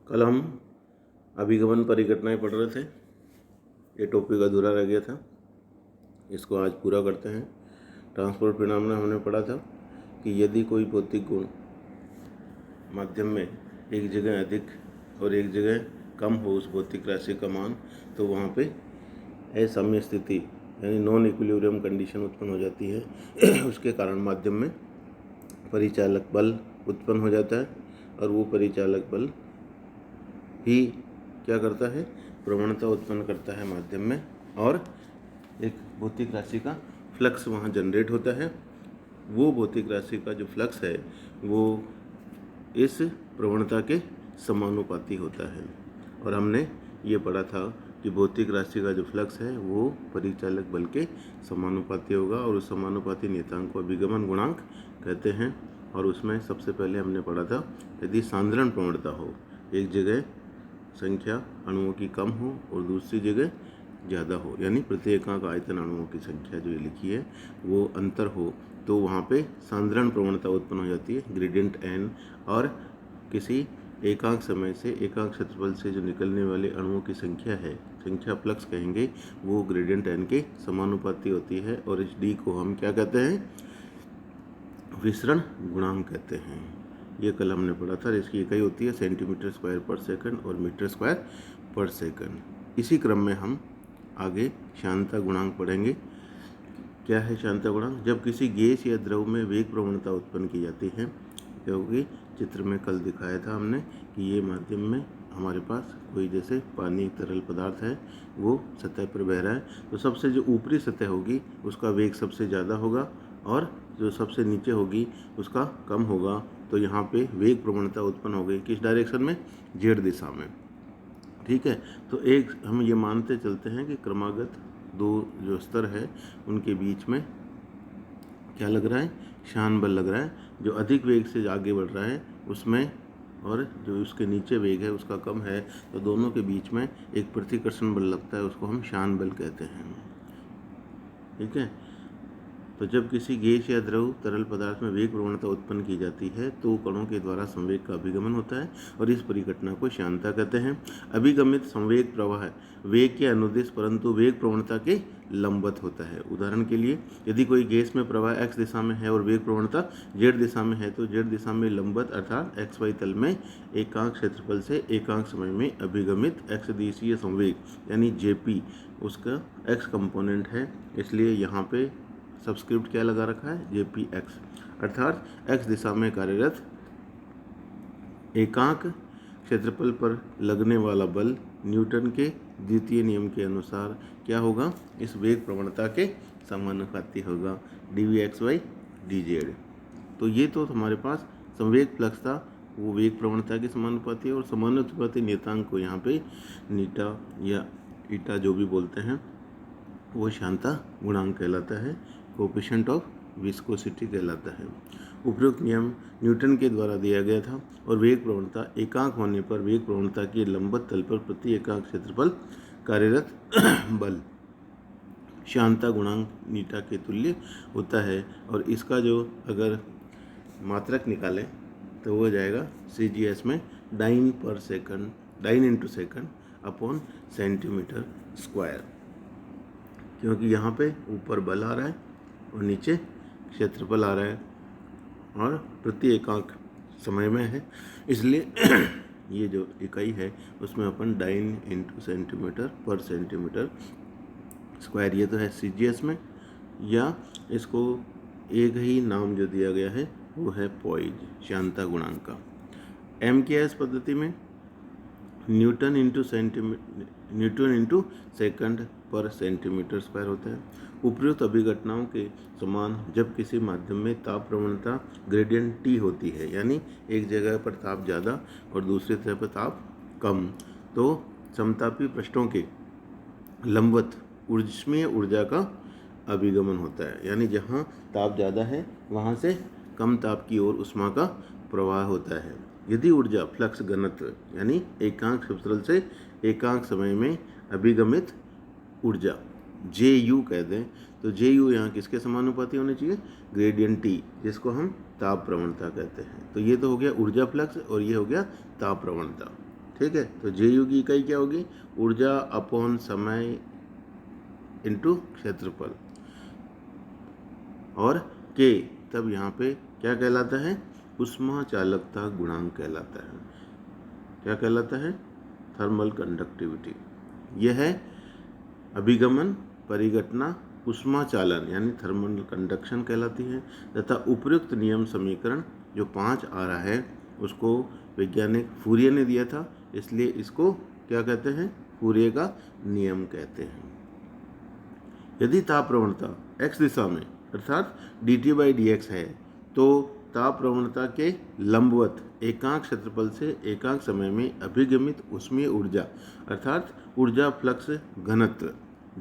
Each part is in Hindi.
कल हम अभिगमन परिघटनाएं पढ़ रहे थे। ये टॉपिक अधूरा रह गया था, इसको आज पूरा करते हैं। ट्रांसपोर्ट फिनोमेना हमने पढ़ा था कि यदि कोई भौतिक गुण माध्यम में एक जगह अधिक और एक जगह कम हो उस भौतिक राशि का मान, तो वहाँ पे असाम्य स्थिति यानी नॉन इक्विलिब्रियम कंडीशन उत्पन्न हो जाती है। उसके कारण माध्यम में परिचालक बल उत्पन्न हो जाता है और वो परिचालक बल ही क्या करता है, प्रवणता उत्पन्न करता है माध्यम में, और एक भौतिक राशि का फ्लक्स वहाँ जनरेट होता है। वो भौतिक राशि का जो फ्लक्स है वो इस प्रवणता के समानुपाती होता है। और हमने ये पढ़ा था कि भौतिक राशि का जो फ्लक्स है वो परिचालक बल के समानुपाती होगा और उस समानुपाती नियतांक को अभिगमन गुणांक कहते हैं। और उसमें सबसे पहले हमने पढ़ा था यदि सांद्रण प्रवणता हो, एक जगह संख्या अणुओं की कम हो और दूसरी जगह ज़्यादा हो, यानी प्रति एकांक आयतन अणुओं की संख्या जो ये लिखी है वो अंतर हो, तो वहाँ पे सांद्रण प्रवणता उत्पन्न हो जाती है, ग्रेडियंट एन। और किसी एकांक समय से एकांक क्षेत्रफल से जो निकलने वाले अणुओं की संख्या है, संख्या फ्लक्स कहेंगे, वो ग्रेडियंट एन के समानुपाती होती है। और इस डी को हम क्या कहते हैं, विसरण गुणांक कहते हैं। ये कल हमने पढ़ा था। इसकी इकाई होती है सेंटीमीटर स्क्वायर पर सेकंड और मीटर स्क्वायर पर सेकंड। इसी क्रम में हम आगे शांता गुणांक पढ़ेंगे। क्या है शांता गुणांक? जब किसी गैस या द्रव में वेग प्रवणता उत्पन्न की जाती है, क्योंकि चित्र में कल दिखाया था हमने कि ये माध्यम में हमारे पास कोई जैसे पानी तरल पदार्थ है, वो सतह पर बह रहा है, तो सबसे जो ऊपरी सतह होगी उसका वेग सबसे ज़्यादा होगा और जो सबसे नीचे होगी उसका कम होगा। तो यहाँ पे वेग प्रवणता उत्पन्न हो गई किस डायरेक्शन में? जेड दिशा में। ठीक है, तो एक हम ये मानते चलते हैं कि क्रमागत दो जो स्तर है उनके बीच में क्या लग रहा है, शान बल लग रहा है। जो अधिक वेग से आगे बढ़ रहा है उसमें, और जो उसके नीचे वेग है उसका कम है, तो दोनों के बीच में एक प्रतिकर्षण बल लगता है, उसको हम शान बल कहते हैं। ठीक है, तो जब किसी गैस या द्रव तरल पदार्थ में वेग प्रवणता उत्पन्न की जाती है तो कणों के द्वारा संवेग का अभिगमन होता है और इस परिघटना को शांता कहते हैं। अभिगमित संवेग प्रवाह वेग के अनुदिश परंतु वेग प्रवणता के लंबवत होता है। उदाहरण के लिए, यदि कोई गैस में प्रवाह x दिशा में है और वेग प्रवणता z दिशा में है, तो z दिशा में लंबवत अर्थात xy तल में एकांक क्षेत्रफल से एकांक समय में अभिगमित x दिशीय संवेग यानी jp उसका x कंपोनेंट है, इसलिए यहाँ पे सबस्क्रिप्ट क्या लगा रखा है, JPX, अर्थात x दिशा में कार्यरत एकांक क्षेत्रफल पर लगने वाला बल न्यूटन के द्वितीय नियम के अनुसार क्या होगा, इस वेग प्रवणता के समानुपाती होगा, dVx/dz। तो ये तो हमारे पास संवेग फ्लक्स था, वो वेग प्रवणता के समानुपाती है और समानुपाती नियतांक को यहाँ पे नीटा या ईटा जो भी बोलते हैं वो शांता गुणांक कहलाता है, कोएफिशिएंट ऑफ विस्कोसिटी कहलाता है। उपरोक्त नियम न्यूटन के द्वारा दिया गया था और वेग प्रवणता एकांक होने पर वेग प्रवणता के लंबवत तल पर प्रति एकांक क्षेत्रफल कार्यरत बल शांता गुणांक नीटा के तुल्य होता है। और इसका जो अगर मात्रक निकालें तो वो हो जाएगा CGS में dyne per second, dyne into second upon centimetre square, क्योंकि यहाँ पे ऊपर बल आ रहा है और नीचे क्षेत्रफल आ रहा है और प्रति एकांक समय में है, इसलिए ये जो इकाई है उसमें अपन डाइन इंटू सेंटीमीटर पर सेंटीमीटर स्क्वायर, ये तो है CGS में, या इसको एक ही नाम जो दिया गया है वो है पॉइज, शांता गुणांक का। M क्या है इस पद्धति में? न्यूटन इंटू सेकंड पर सेंटीमीटर स्क्वायर होता है। उपयुक्त अभिघटनाओं के समान जब किसी माध्यम में ताप प्रवणता ग्रेडियंट T होती है, यानी एक जगह पर ताप ज़्यादा और दूसरी जगह पर ताप कम, तो समतापी पृष्ठों के लंबवत ऊष्मीय ऊर्जा का अभिगमन होता है, यानी जहाँ ताप ज़्यादा है वहाँ से कम ताप की ओर ऊष्मा का प्रवाह होता है। यदि ऊर्जा फ्लक्स घनत्व यानी एकांक क्षेत्रफल से एकांक समय में अभिगमित ऊर्जा JU कह दें, तो JU यहाँ किसके समानुपाती होने चाहिए? ग्रेडियंट T, जिसको हम ताप प्रवणता कहते हैं। तो ये तो हो गया ऊर्जा फ्लक्स और ये हो गया ताप प्रवणता। ठीक है। तो जे यू की इकाई क्या होगी, ऊर्जा अपॉन समय इंटू क्षेत्रफल, और के तब यहाँ पे क्या कहलाता है, उष्मा चालकता गुणांक कहलाता है। क्या कहलाता है, थर्मल कंडक्टिविटी। यह है अभिगमन, परिघटना, उष्मा चालन यानी थर्मल कंडक्शन कहलाती है। तथा उपयुक्त नियम समीकरण जो 5 आ रहा है उसको वैज्ञानिक फूरिये ने दिया था, इसलिए इसको क्या कहते हैं, फूरिये का नियम कहते हैं। यदि ताप प्रवणता x दिशा में अर्थात dt/dx है तो ताप प्रवणता के लंबवत एकांक क्षेत्रफल से एकांक समय में अभिगमित ऊष्मीय ऊर्जा अर्थात ऊर्जा फ्लक्स घनत्व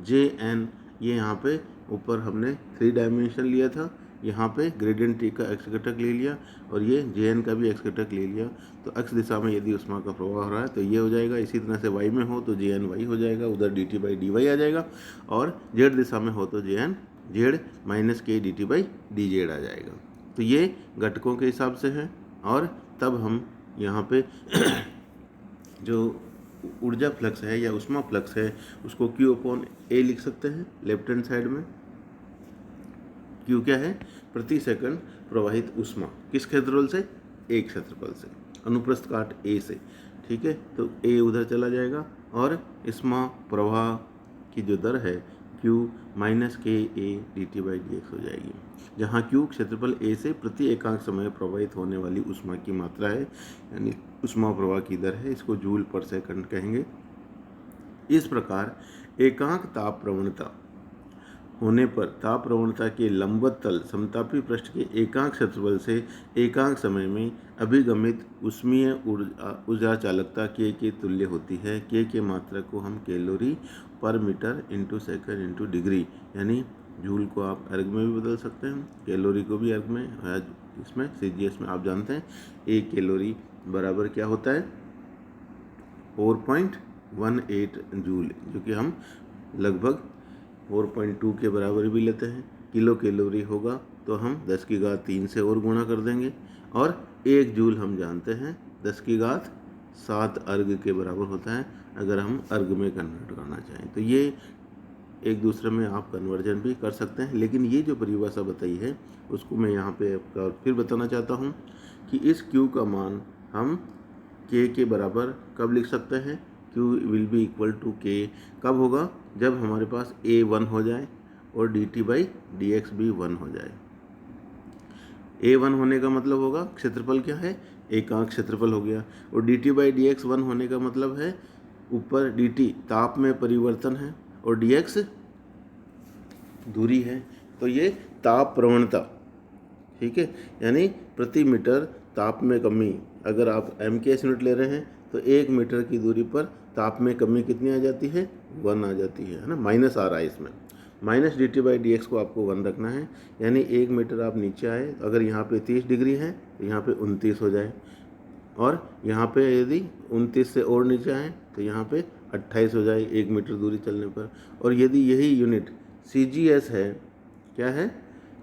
Jn, ये यहाँ पे ऊपर हमने 3 डायमेंशन लिया था, यहाँ पे ग्रेडियंट T का x घटक ले लिया और ये Jn का भी x घटक ले लिया। तो x दिशा में यदि ऊष्मा का प्रवाह हो रहा है तो ये हो जाएगा, इसी तरह से y में हो तो Jn y हो जाएगा, उधर dt/dy आ जाएगा, और z दिशा में हो तो Jn z minus k dt/dz आ जाएगा। तो ये घटकों के हिसाब से है। और तब हम यहाँ पे जो ऊर्जा फ्लक्स है या उष्मा फ्लक्स है उसको Q/A लिख सकते हैं लेफ्ट हैंड साइड में। Q क्या है, प्रति सेकंड प्रवाहित उष्मा, किस क्षेत्रफल से, एक क्षेत्रफल से, अनुप्रस्थ काट A से, ठीक है। तो A उधर चला जाएगा और उष्मा प्रवाह की जो दर है Q माइनस KA dt/dx हो जाएगी, जहाँ Q क्षेत्रफल A से प्रति एकांक समय प्रवाहित होने वाली उष्मा की मात्रा है यानी उष्मा प्रवाह की दर है, इसको जूल पर सेकंड कहेंगे। इस प्रकार एकांक ताप प्रवणता होने पर ताप प्रवणता के लंबवत तल समतापी पृष्ठ के एकांक क्षेत्रफल से एकांक समय में अभिगमित ऊष्मीय ऊर्जा चालकता K के तुल्य होती है। K के मात्रा को हम calorie per metre into second into degree, यानी जूल को आप अर्ग में भी बदल सकते हैं, कैलोरी को भी अर्ग में, इसमें CGS में आप जानते हैं 1 कैलोरी बराबर क्या होता है 4.18 जूल, जो कि हम लगभग 4.2 के बराबर भी लेते हैं। किलो कैलोरी होगा तो हम 10⁻³ से और गुणा कर देंगे, और 1 जूल हम जानते हैं 10⁻7 अर्ग के बराबर होता है अगर हम अर्ग में कन्वर्ट करना चाहें। तो ये एक दूसरे में आप कन्वर्जन भी कर सकते हैं, लेकिन ये जो परिभाषा बताई है उसको मैं यहाँ पे फिर बताना चाहता हूँ कि इस Q का मान हम K के बराबर कब लिख सकते हैं, Q will be equal to K कब होगा, जब हमारे पास A 1 हो जाए और dt/dx भी 1 हो जाए। A 1 होने का मतलब होगा क्षेत्रफल क्या है, एकांक क्षेत्रफल हो गया, और dt/dx 1 होने का मतलब है ऊपर dt ताप में परिवर्तन है और dx दूरी है, तो ये ताप प्रवणता, ठीक है, यानी प्रति मीटर ताप में कमी। अगर आप MKS यूनिट ले रहे हैं तो 1 मीटर की दूरी पर ताप में कमी कितनी आ जाती है, 1 आ जाती है ना, माइनस आ रहा है इसमें, माइनस dt/dx को आपको 1 रखना है, यानी 1 मीटर आप नीचे आए, अगर यहाँ पे 30 डिग्री है तो यहाँ पे 29 हो जाए, और यहाँ पे यदि 29 से और नीचे आए तो यहाँ पे 28 हो जाए 1 मीटर दूरी चलने पर। और यदि यही यूनिट CGS है, क्या है,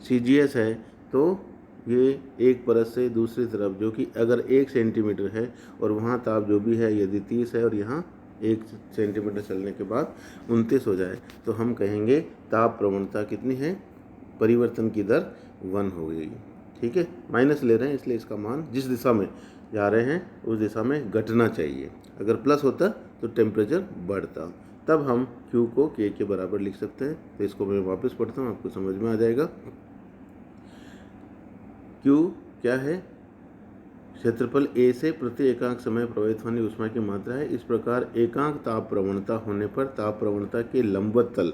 CGS है, तो ये एक परत से दूसरी तरफ, जो कि अगर 1 सेंटीमीटर है और वहाँ ताप जो भी है यदि 30 है और यहाँ 1 सेंटीमीटर चलने के बाद 29 हो जाए, तो हम कहेंगे ताप प्रवणता कितनी है, परिवर्तन की दर 1 हो गई, ठीक है। माइनस ले रहे हैं इसलिए इसका मान जिस दिशा में जा रहे हैं उस दिशा में घटना चाहिए, अगर प्लस होता तो टेम्परेचर बढ़ता, तब हम Q को K के बराबर लिख सकते हैं। तो इसको मैं वापस पढ़ता हूँ, आपको समझ में आ जाएगा। Q क्या है, क्षेत्रफल A से प्रति एकांक समय प्रवाहित होने ऊष्मा की मात्रा है। इस प्रकार एकांक ताप प्रवणता होने पर ताप प्रवणता के लंबवत तल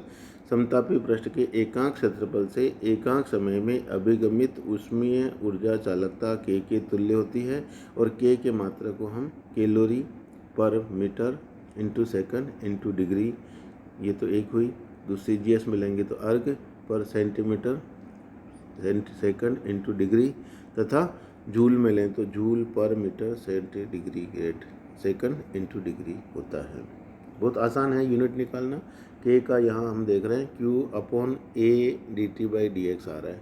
समतापी पृष्ठ के एकांक क्षेत्रफल से एकांक समय में अभिगमित ऊष्मीय ऊर्जा चालकता K के तुल्य होती है, और K के मात्रा को हम calorie per metre into second into degree, ये तो एक हुई, दूसरी GS में लेंगे तो erg per centimetre second into degree, तथा जूल में लें तो joule per metre centigrade second into degree होता है। बहुत आसान है यूनिट निकालना। K का यहाँ हम देख रहे हैं Q/A dt/dx आ रहा है,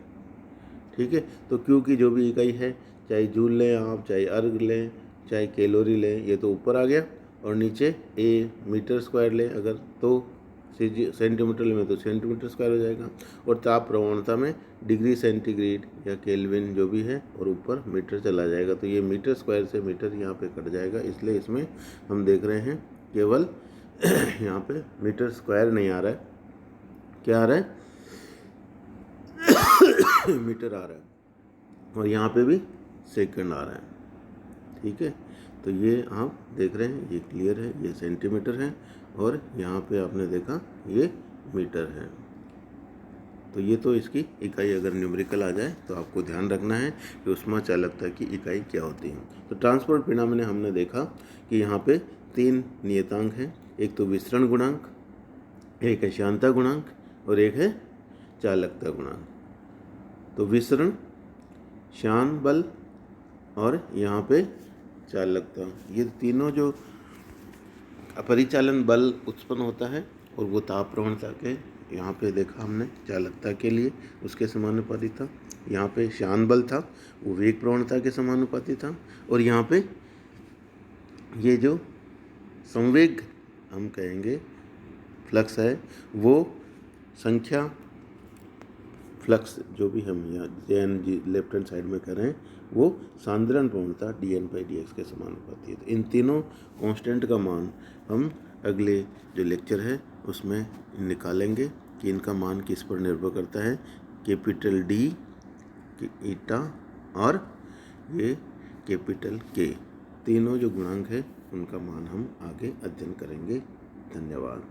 ठीक है। तो Q की जो भी इकाई है, चाहे जूल लें आप, चाहे अर्ग लें, चाहे कैलोरी लें, ये तो ऊपर आ गया, और नीचे ए मीटर स्क्वायर ले अगर तो सेंटीमीटर में तो सेंटीमीटर स्क्वायर हो जाएगा, और ताप प्रवणता में डिग्री सेंटीग्रेड या केल्विन जो भी है, और ऊपर मीटर चला जाएगा। तो ये मीटर स्क्वायर से मीटर यहाँ पे कट जाएगा, इसलिए इसमें हम देख रहे हैं केवल यहाँ पे मीटर स्क्वायर नहीं आ रहा है, क्या आ रहा है मीटर आ रहा है, और यहाँ पे भी सेकंड आ रहा है। ठीक है, तो ये आप देख रहे हैं, ये क्लियर है, ये सेंटीमीटर है, और यहाँ पे आपने देखा ये मीटर है। तो ये तो इसकी इकाई अगर न्यूमेरिकल आ जाए तो आपको ध्यान रखना है कि ऊष्मा चालकता की इकाई क्या होती है। तो ट्रांसपोर्ट फिनोमेना हमने देखा कि यहाँ पे 3 नियतांक हैं, एक तो विसरण गुणांक, एक है श्यानता गुणांक, और एक है चालकता गुणांक। तो विसरण, श्यान बल और यहाँ पे चालकता, ये तीनों जो अपरिचालन बल उत्पन्न होता है, और वो ताप प्रवणता के यहाँ पे देखा हमने चालकता के लिए उसके समानुपाती था, यहाँ पे श्यान बल था वो वेग प्रवणता के समानुपाती था, और यहाँ पे ये जो संवेग हम कहेंगे फ्लक्स है, वो संख्या फ्लक्स जो भी हम यहाँ जे लेफ्ट हैंड साइड में कर रहे हैं वो सांद्रण प्रवणता dN/dx के समानुपाती है। तो इन तीनों कांस्टेंट का मान हम अगले जो लेक्चर है उसमें निकालेंगे कि इनका मान किस पर निर्भर करता है, कैपिटल D, ईटा और ये कैपिटल K, तीनों जो गुणांक है उनका मान हम आगे अध्ययन करेंगे। धन्यवाद।